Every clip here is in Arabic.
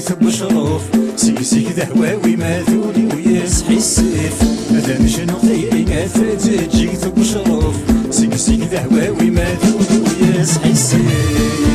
ثب شروف سيك ذهواوي ما ذولي ويصحي السيف هذا مشنو خيري تجيك ثب شروف سيك ذهواوي ما ذولي ويصحي السيف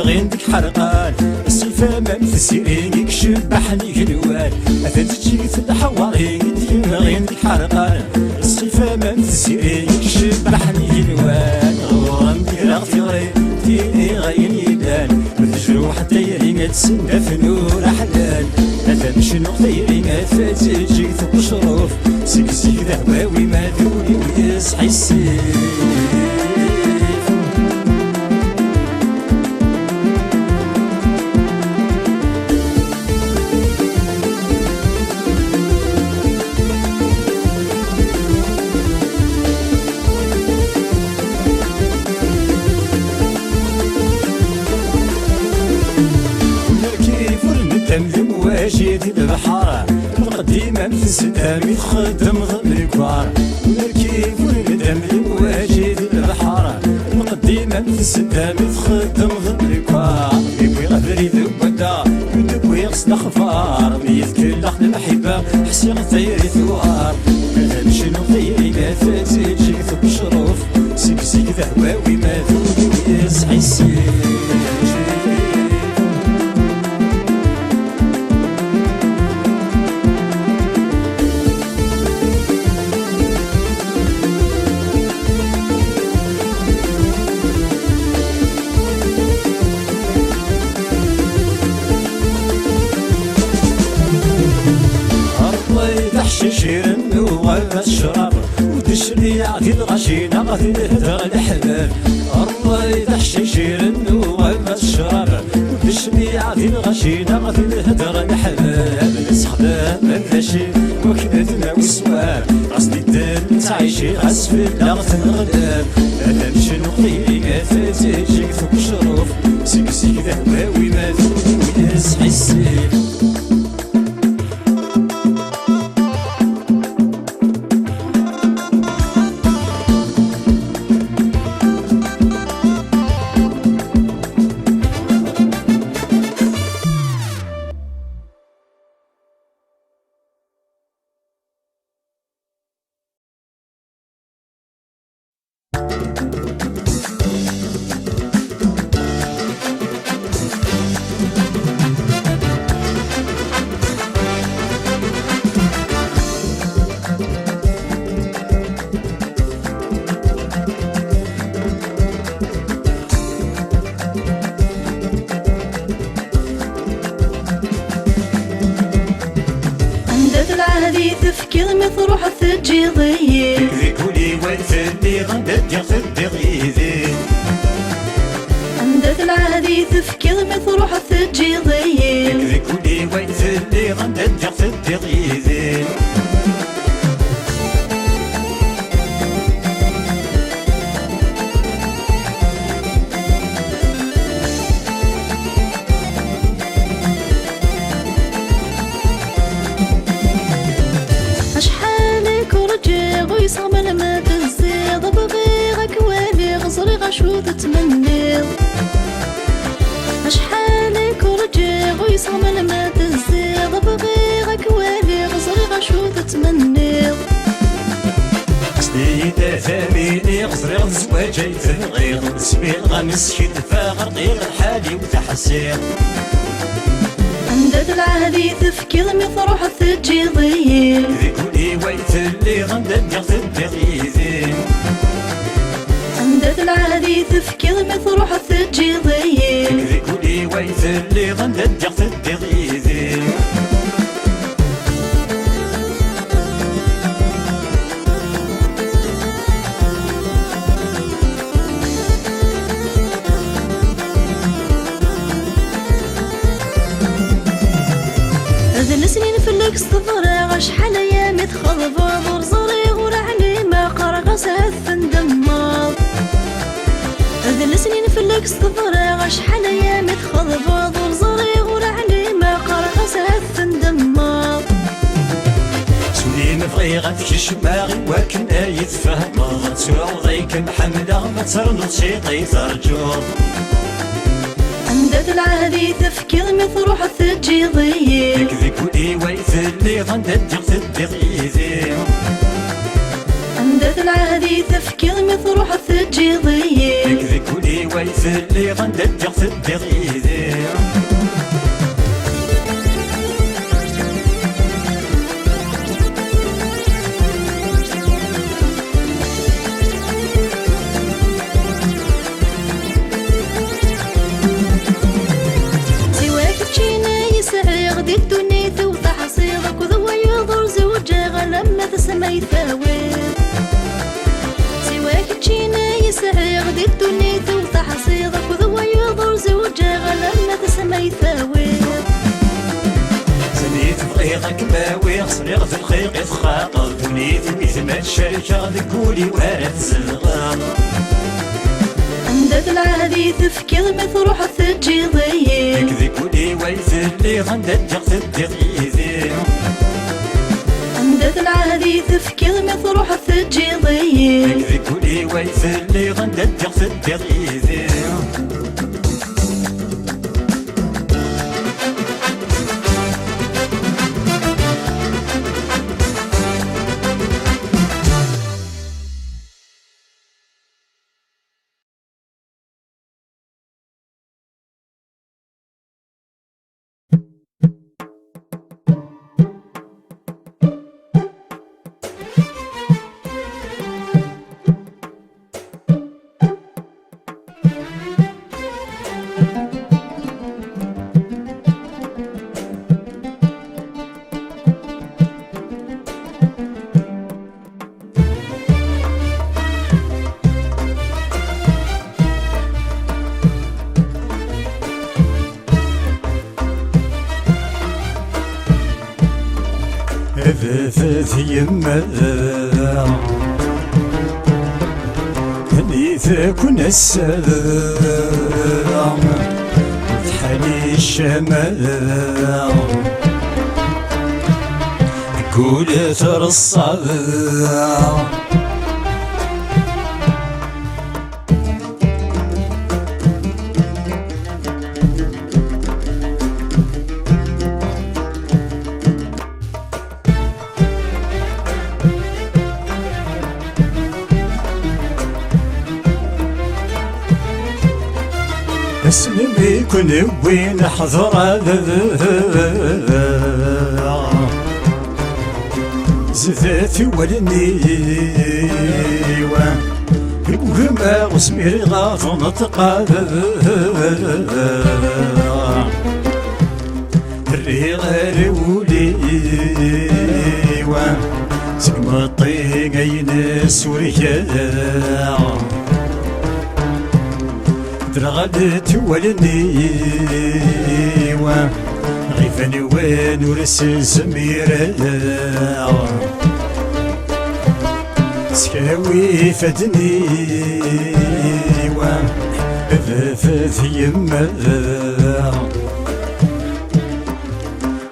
غيندك حرقان الصيفة ما مثسيرين يكشبحني جلوان أثنت تجيك الحواري ديما غيندك حرقان الصيفة ما مثسيرين يكشبحني جلوان غورم دير غفيري ديني غين يدان بالجروح دايرين تسنى في نور أحلال أثن شنو دايرين تجيك ثب شروف سيك ذهواوي ما ذولي ويصحي السيف مواجد البحارة القديمة مثل دامي خدم غمر كبار ونركيب وندم مواجد البحارة القديمة مثل دامي خدم غمر كبار يبوي غبري ذبدا يدبوي يغسل خفار ميت كل أخذ المحبة حسين ثيري ثوار مثل شنو ثيري ما تجيك ثب شروف سيك ذهواوي ما ذولي ويصحي السيف شير النواب الشراب ودشني عدي الغشينة غادي نهدر الحباب الله يدحشي شير النواب الشراب ودشني عدي الغشينة غادي نهدر الحباب نسخدام الذشي وكذتنا وسواب قصدي الدم تعيشي غسفل لغت الغلاب أنا مشنو خيري تجيك ثب شروف سيك ذهواوي ما ذولي ويصحي السيف تفكير مثروح تجي ضيق ذيكولي والفلي غندد يغفد غيذي عندك العادي تفكير مثروح تجي ضيق ذيكولي والفلي غندد يغفد غيذي ويصغم ما تزيد بغيرك والي غصري غشو تتمني أشحالك ورجع ويصغم ما تزيد بغيرك والي غصري غشو تتمني قصدي ثاميني غصري غزواجي تنغير سبيل غنسكي تفاغر غير الحالي وتحسير عندك العادي تفكير مثروح تجي ضيق ذيكولي ويتلي غندد يغفد غيذي عندك العادي تفكير مثروح تجي ضيق ذيكولي ويتلي غندد يغفد غيذي سنين في اللكس تضرع شحال ايام تخضب ضر زريغ ورعني ما قرقص هالثندم ذاك استفراغ شحال ايام تخضبض ورزري غور علي ما قرا سهف ندمر سولي مبغي غتكش ماغي وكن يتفهم تعوضيك محمدة ما ترنض شي طيزرجور عندك العهدي تفكير مثروح تجي ضيق ديك ذيك ويثلي غندق تدق ايدي عندك العهدي تفكير مثروح تجي ضيق ديك ويثلي غندق تدق ايدي غدي الدنيا توضح صيغك وذو يضر زوجها لما تسمى يثاوير سواك تجينا يسعي غدي الدنيا توضح صيغك وذو يضر زوجها لما تسمى يثاوير زنيت بغيغك ماوي صريغ في الخيق يتخاطر دنيتي مثل ما الشركة غدي كولي وارد زلغام عندك العهدي تفكير مثروح تجي ضيق ذيك ويثلي غندق تدق ايدي عندك العهدي تفكير مثروح تجي ضيق ذيك ويثلي غندق تدق ايدي هفافات يما هنيثاك ونسام وتحالي الشمال قولة الصبر اسمي بيكون وين حضر زفاتي والنيوة وما وسميري غاف نطقا الرغال وليوة سكما الطيقين سوريا درغدت والنيوة غيفاني وين ورس زميرة سكاوي فدنيوة فاث يما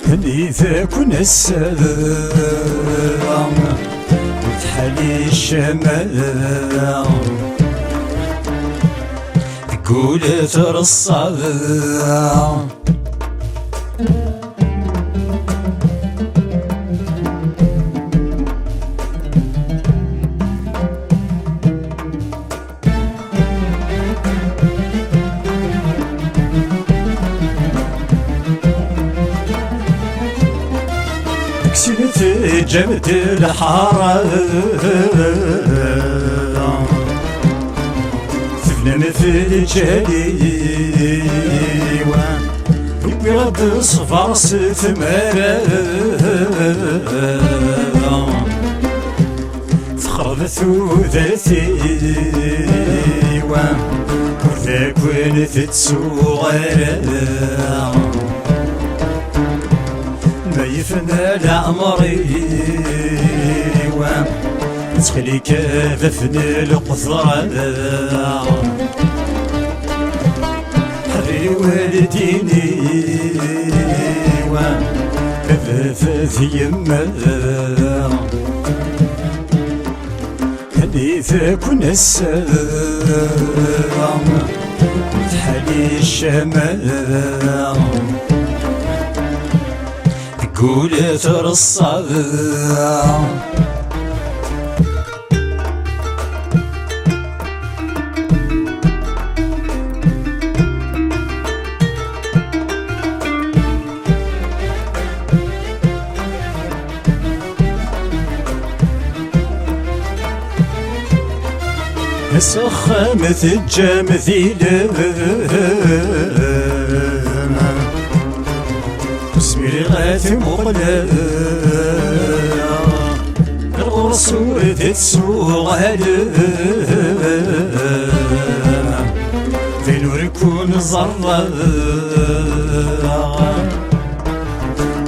هنيثاك ونسام وتحالي الشمال قولة الصبر كسلت جبت الحارة ثفنا مثل الجليوة ويرد صفار ستمارة تخرب ثوذاتي وذاك وين تتسوغر ما يفنى لعمري تخلي كذا فني القصرى في والديني وثلاث يما حديثك ونسام تحلي الشمال تقول ترصد سخمة الجمثيل سمير غاثي مقلة الغرس ورثت سوغال في نور يكون زرة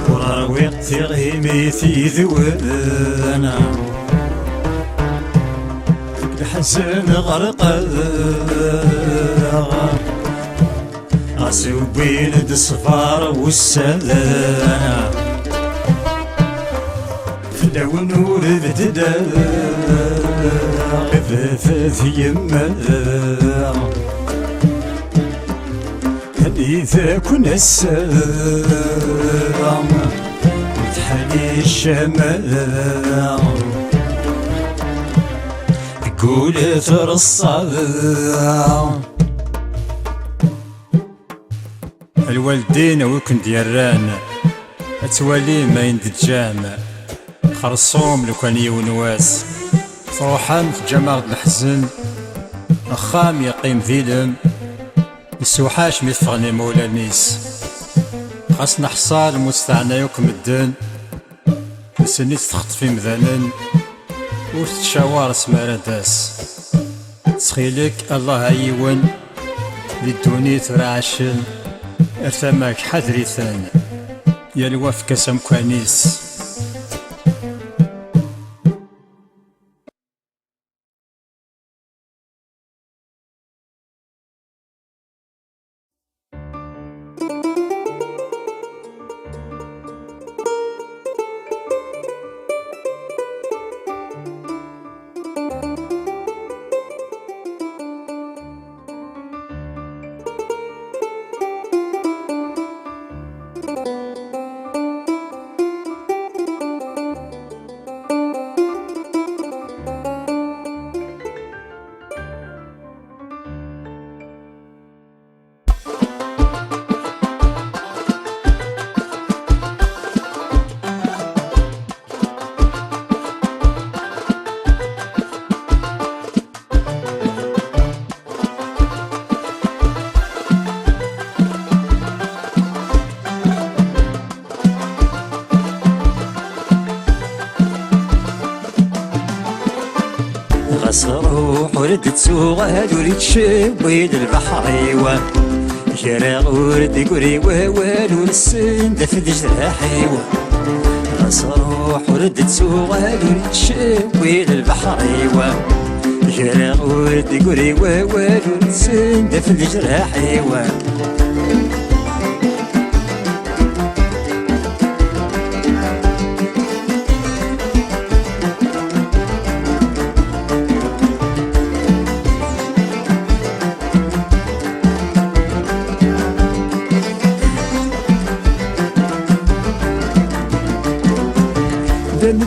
ورا وقتي غيميتي ذوانا الحزن غرق عسوبين الصفار والسلام فلو نور بددا غثاث يما حديثك ونسام وتحلي الشمال قول ترصد الوالدين وكن ديران اتوالي ما يندجام خرصوم لو كان يونواس فروحان في جماعة الحزن اخام يقيم ذيلم السوحاش ميتفغني مولا نيس خاصنا حصال مستعنا يوكم الدن سنيت تخطفي مذانن وتتشاور سمارة داس تسخيلك الله عيون للدوني ترعشن ارثماك حذري ثاني يا الوفك سمكانيس غصروح ورد تسوغاد وريد شويد البحر شراغ ورد قري ووال ونسن دفد جراحي غصروح ورد تسوغاد وريد شويد البحر شراغ ورد قري ووال ونسن دفد جراحي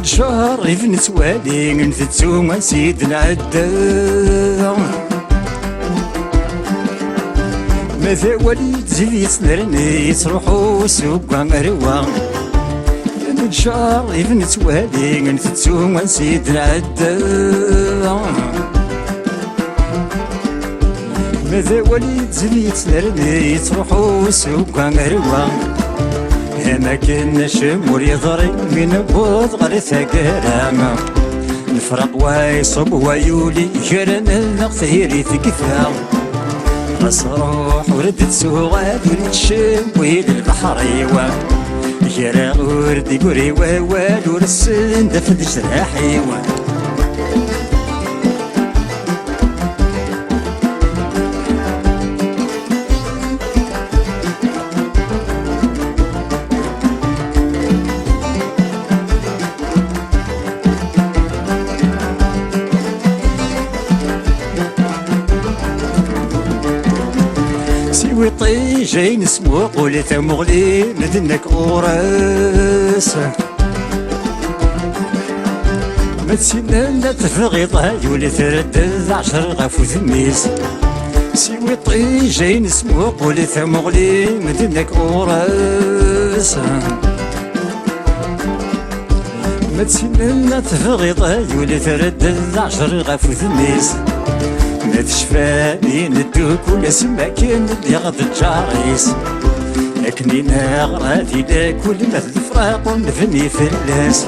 نتجار ابن سوالي نفتو ما سيد العدا ماذا وليد زي يسنرني يسروحو سوق مروا نتجار ابن سوالي نفتو ما سيد العدا ماذا وليد زي يسنرني يسروحو سوق مروا ما كنا شمور يضري من بوض غير ثقرام الفرق ويصب ويولي جرن النقثيري ثقفا مسروح وردت سوغاد ورد شوي للبحر جرى ورد يقري ووال ورسن دفد جراحي وطي جاي نسمو قولي ثمغلي ندنك أوراس ما تسينا لا تفغيطها يولي تردد 10 غفو ثميس سيوي طي جاي نسمو قولي ثمغلي ندنك أوراس ما تسينا لا تفغيطها يولي تردد 10 غفو ثميس ما تشفاني ندوك ولا سما كان يغض الجاريس لكني نغراتي لك ولا الفراق ونفني فلاس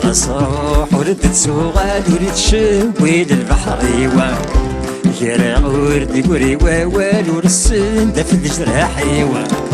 غاس روح ورد تسوغال وريد شويد البحر يوا يرى ورد يقوري ووال ورسن دف الجراح يوا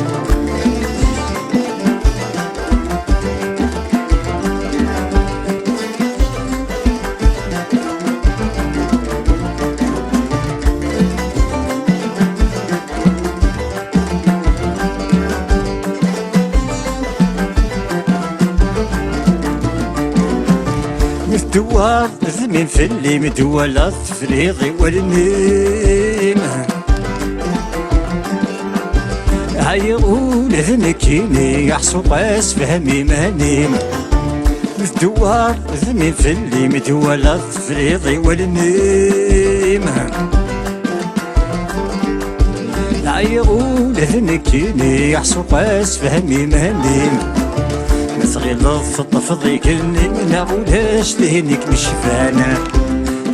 مدوار ثمين في اللي مدولا التفريضي والنيم هايقول ذنكيني يحصو قاس فهمي مانيم مدوار ثمين في اللي مدولا التفريضي والنيم هايقول ذنكيني يحصو قاس فهمي مانيم مثغيلظ في الطفضي كلني من عولاش لهنك مشفانا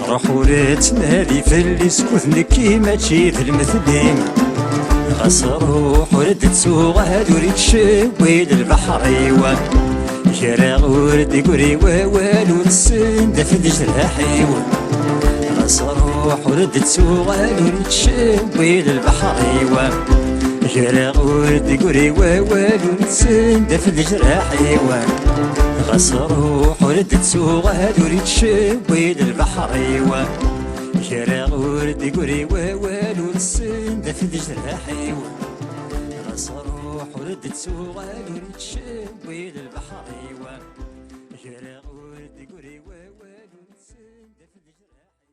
روح وريت نادي في اللي سكوثنك كيما تشي في المثلين غاس روح ورد تسوغ هاد وريد شويد البحر يوا يرى ورد يقوري ووال ورسن دفد جراح يوا غاس روح ورد تسوغ هاد وريد شويد البحر يوا يرى ورد يقوري ووال ورسن دف الجراح يوا غاس روح ورد تسوغ هاد وريد شويد البحر يوا يرى ورد يقوري ووال ورسن دف الجراح يوا غاس روح ورد تسوغ هاد وريد شويد البحر يوا يرى ورد يقوري ووال ورسن دف الجراح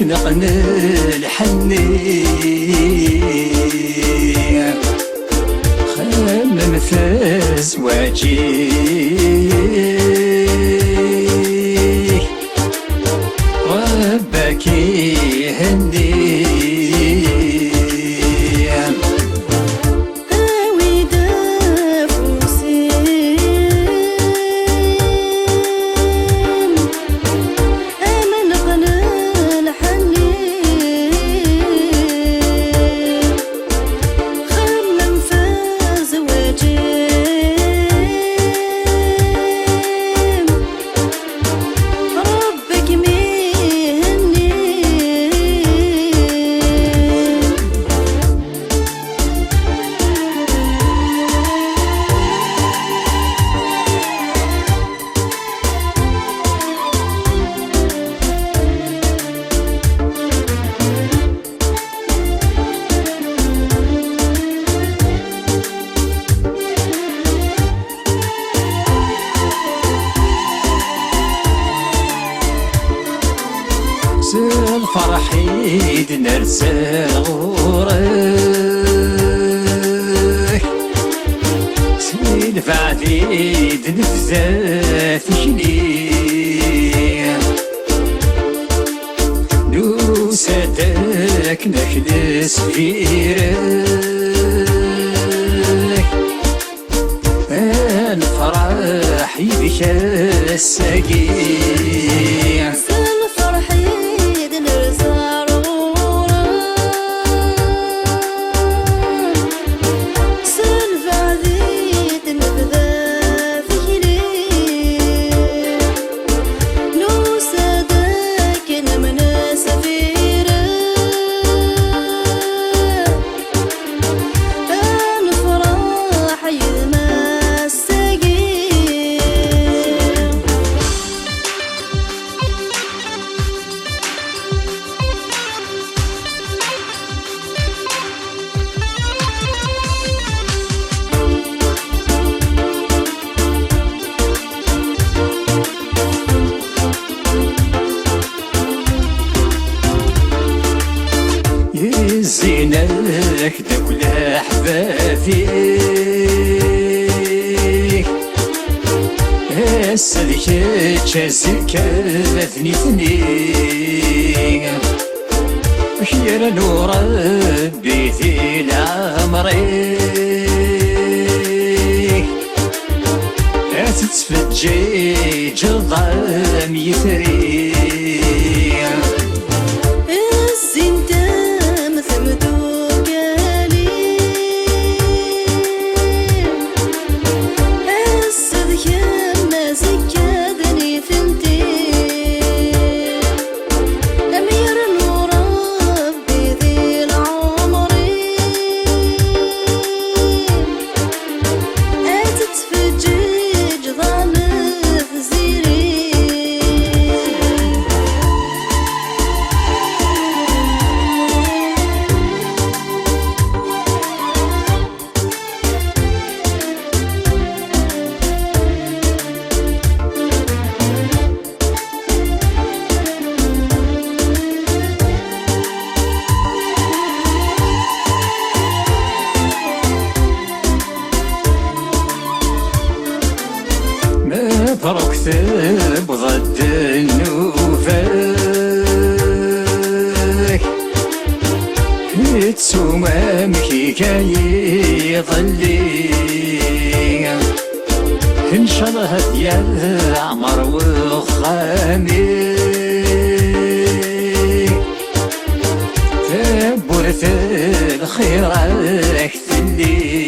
نقنا الحني خمم في زواجي ربك يهني الفرح عيد نرسى غورك سيد بعديد نفزا في شنيه نوساتك نخلص فيرك الفرح يبكى السقيم نوسادك زينك دوك احبابي السلك تشاسك ثني خير نور ربي في العمري تتفجي جضام يثري مبروك تبغض النوفاك تسومامك كي يظلي إن شاء الله ديال عمر وخامي تبورث الخير راك تلي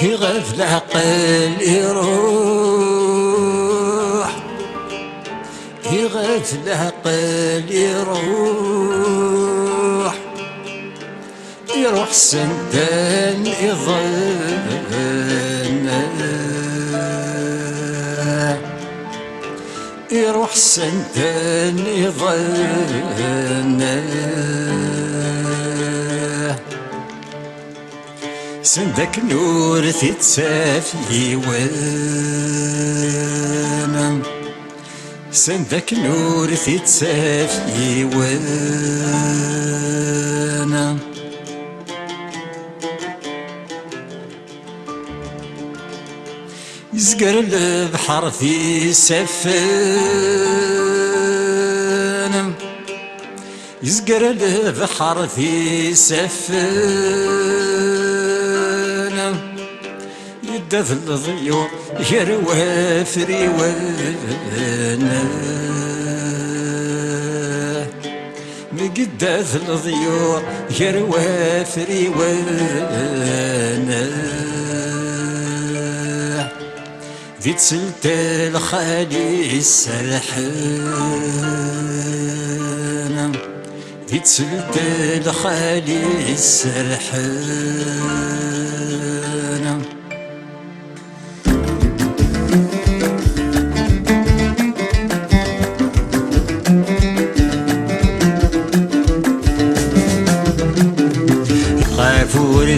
يغف العقل يروح يغف العقل يروح سندان يظن يروح سندان يظن سندك نور تتسافي وانا سندك نور تتسافي وانا يزقر البحر في سفن يزقر البحر في سفن يدف الضيور يروى فريوانا مقداث الضيور يروى فريوانا ذي تسلت الخالي السرحان ذي تسلت الخالي السرحان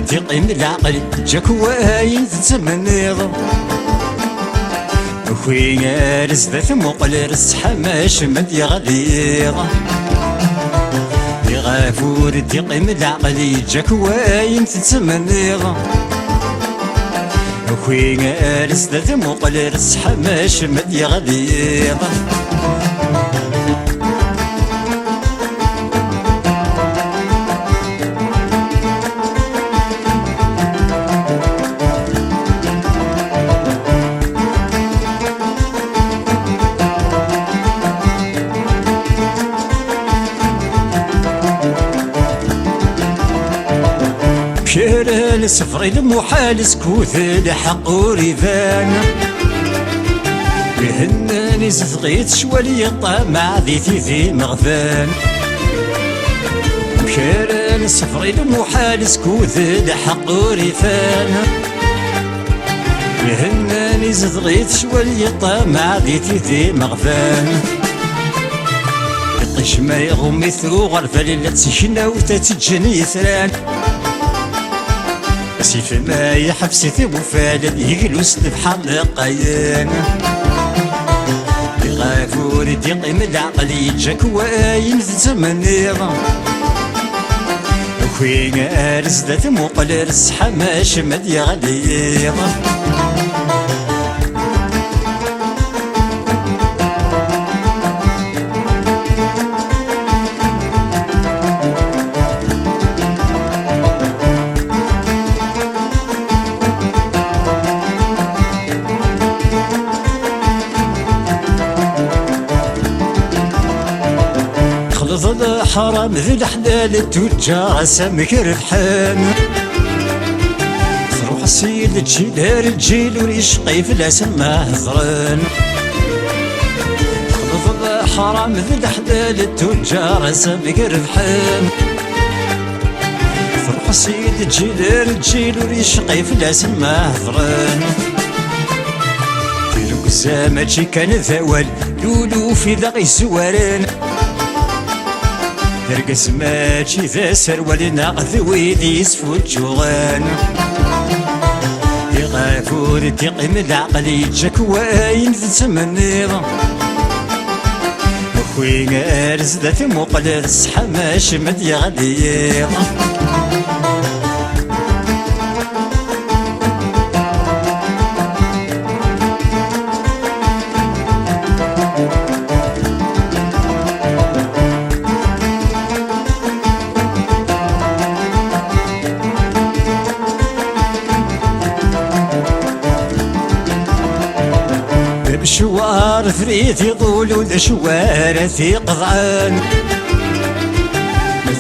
تقيم العقل جاك واين تتمنيض خويا رزدت مقل رس حماش مد يغليض يغافور تقيم العقل جاك واين تتمنيض خويا رزدت مقل رس حماش مد يغليض شيران سفري المحال سكوت لحق وريفان بهناني زفغيت شوالي الطمع ذيتي ذي مغفان شيران سفري المحال سكوت لحق وريفان بهناني زفغيت شوالي الطمع ذيتي ذي مغفان قش ما يغمي ثرو غرفة ليلة تسكنا وتتجني ثران سيف ما يحبسي بوفال يجلس بحر القيان يغافور يقيم العقل يجاك واين تتمنيض خويا رزدت مقل رس حماش مد يغليض ظل حرام ذي الحلال التجار سمك ربحان تروح السيد تجي دار الجيل وريشقي في الاسما هضران ظل حرام ذي الحلال التجار سمك ربحان تروح السيد تجي دار الجيل وريشقي في الاسما هضران في القزامة شي كان ذوال لولو في ذاقي سواران ترقس ماشي ذا سروال ناقذ ويدي يسفو الجوغان يغافور تقيم العقل يجاك واين تتمنيض خويا رزدت مقل رس حماش مد يغليض بشوار فريت يطول والشوار في قضعان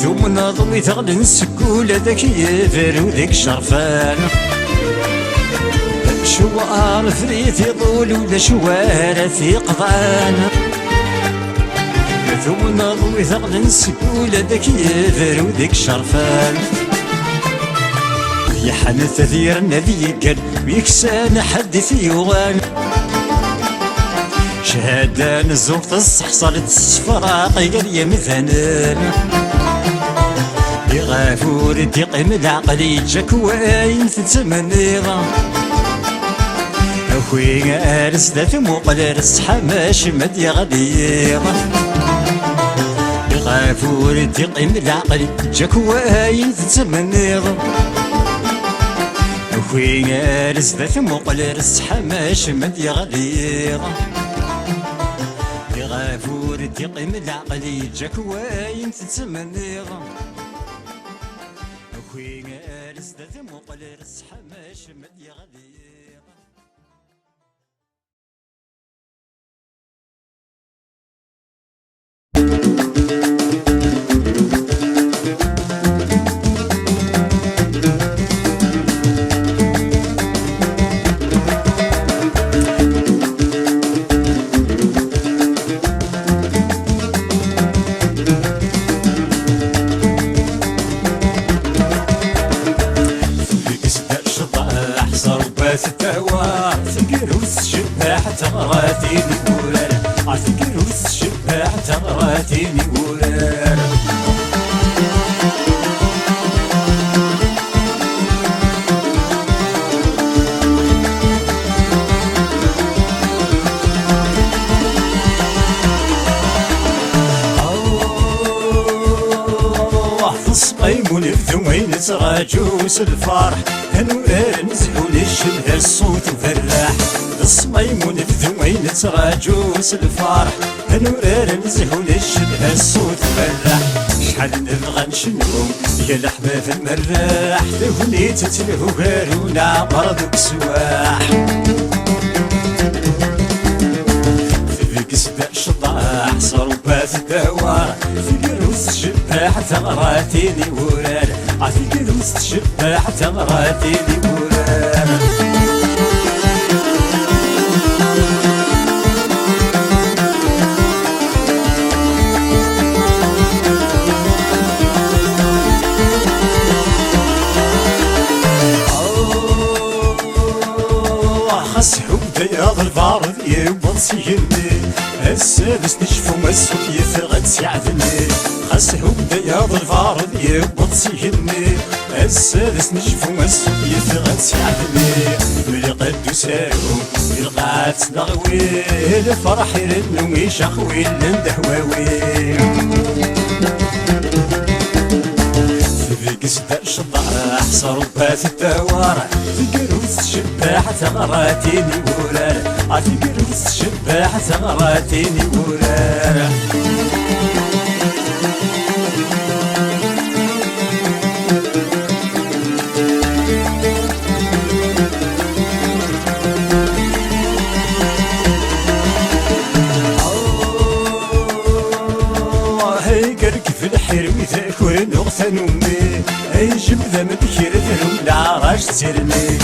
ثم نضوي تغلن سكول ذاك يفر وذاك شرفان بشوار فريت يطول والشوار في قضعان ثم نضوي تغلن سكول ذاك يفر وذاك شرفان يا حنث ثير النذي قال ويكسان حدث يوغان شهادة نزوق الصحصلت الصفراق قرية مثنان يغافور تقيم العقل يجاك واين تتمنيض خويا رزدت مقل رس حماش مد يغليض يغافور تقيم العقل يجاك واين تتمنيض خويا رزدت مقل رس حماش مد يغليض غافور تقيم العقل يجاك واين تتمنيض خويا رزدت مقل رس حماش مد يغليض ستوا سكروس شباح تغراتي نقولر سكروس شباح تغراتي نقولر قيمون الثومين تراجوس الفرح هنورار نزهون الشبه الصوت وفرح الصميمون الثومين تراجوس الفرح هنورار نزهون الشبه الصوت وفرح شحال نبغى نشنو يا الأحباب المراح تهني تتلهو هارونا مرضك سواح شطاح صروبات الدوار في قروس الشباح تغراتيني ورار في قروس الشباح تغراتيني ورار خاص حب بياض الفارض يبض سيني السادس نشفو مسوك يثغد سيعدني خاص حب بياض الفارض يبض سيني السادس نشفو مسوك يثغد سيعدني ملقد سارو القات نغوي الفرح يرنو ميشاخوي لندهواوي قصد الشطاح صروبات الدوار في قروس الشباح تغراتيني ورار في قروس الشباح تغراتيني ورار في الحير ويذاكر نغثن أمي جبذا من كير ذنوم العراش ترمي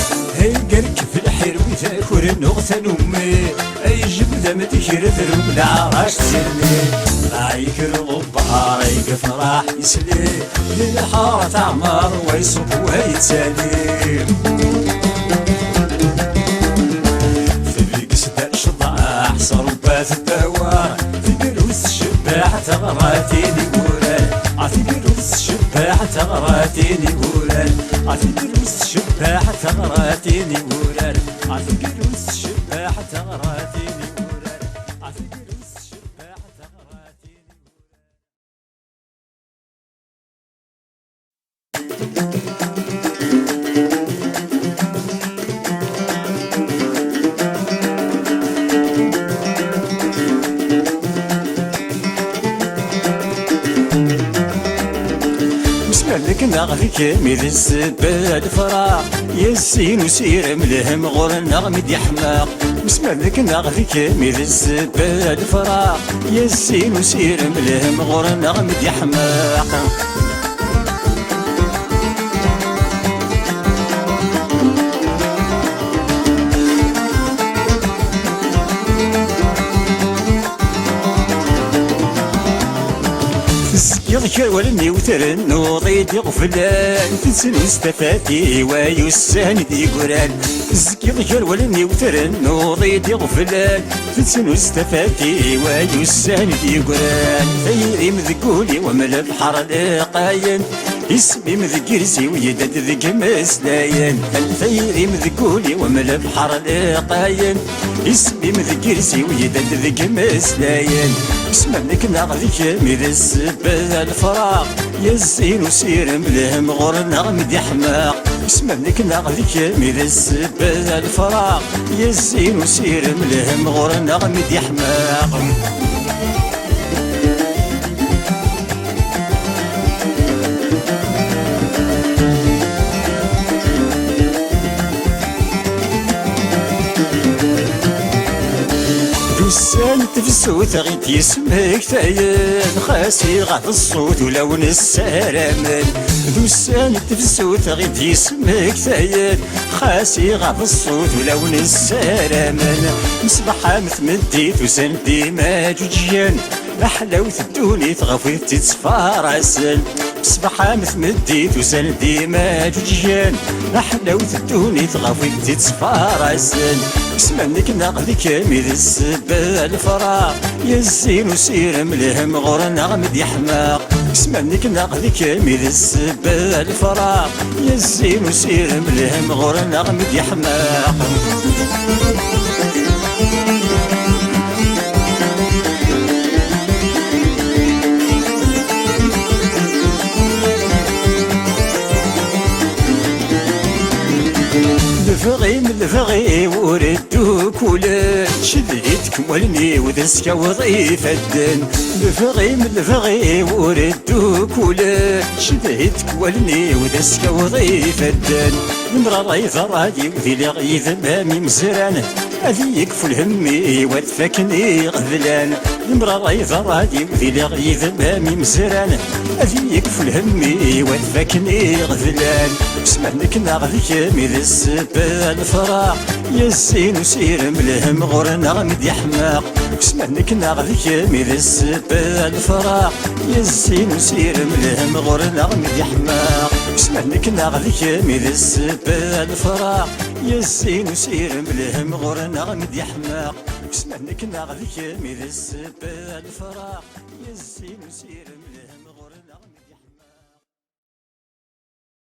قرك في الحير ويذاكر نغثن أمي جبذا من كير ذنوم العراش ترمي رايك الغبار يفرح يسلي للحارة تعمر ويصب ويتسالي في قصد الشطاح صروبات الدوار في قروس الشباح تغراتيني في قروس الشباح تغراتيني ورار في قروس الشباح تغراتيني ورار في قروس الشباح تغراتيني ورار في قروس الشباح تغراتيني لك نغفي كامل الزبال فراق يسين وسير ملهم غور النغمد يحماق بسم لك نغفي كامل الزبال فراق يسين وسير ملهم غور النغمد يحماق يذكر ولني وترن وضيد يغفلان تنسن استفاتي ويسان دي قران يذكر ولني وترن وضيد يغفلان تنسن استفاتي ويسان دي قران ثيري مذكولي وملا بحر لقاين اسمي مذكرسي ويدد ذك مسلاين الثيري مذكولي وملا بحر لقاين اسمي مذكرسي ويدد ذك مسلاين اسم منك ناغذي كامل الزبال الفراق يزين وسير ملهم غور نغمد يحماق اسم منك ناغذي كامل الزبال الفراق يزين وسير ملهم غور نغمد يحماق دوسان تفسوت غيت يسمك ثاين خاسي غاف الصوت ولون السلامن دوسان تفسوت غيت يسمك ثاين خاسي غاف الصوت ولون السلامن مصباح مثمديت وسندي ما جوجيان أحلاوت الدوني تغفيت تتصفارسن مصباح مثمديت وسندي ما جوجيان أحلاوت الدوني تغفيت تتصفارسن اسم منك ناقضي كامل الزبال الفراق يزين وسير ملهم غور نغمد يحماق اسم منك ناقضي كامل الزبال الفراق يزين وسير ملهم غور نغمد يحماق بفغي من الفغي وردو كولا شديتك ولني ودسك وضيف الدن بفغي من الفغي وردو كولا شديتك ولني ودسك وضيف الدن نمر ريض رادي وذي لغيث مامي مزران هذي يكفل همي وتفكني غذلان نمر ريض رادي وذي لغيث مامي مزران هذي يكفل همي وتفكني غذلان سمعنك ناغذك ميذ السبا الفراق يا الزين وسير ملهم غورنا غمدي حماق سمعنك ناغذك ميذ السبا الفراق يا الزين وسير ملهم غورنا غمدي حماق سمعنك ناغذك ميذ السبا الفراق يا الزين وسير ملهم غورنا غمدي حماق سمعنك ناغذك ميذ السبا الفراق يا الزين وسير ملهم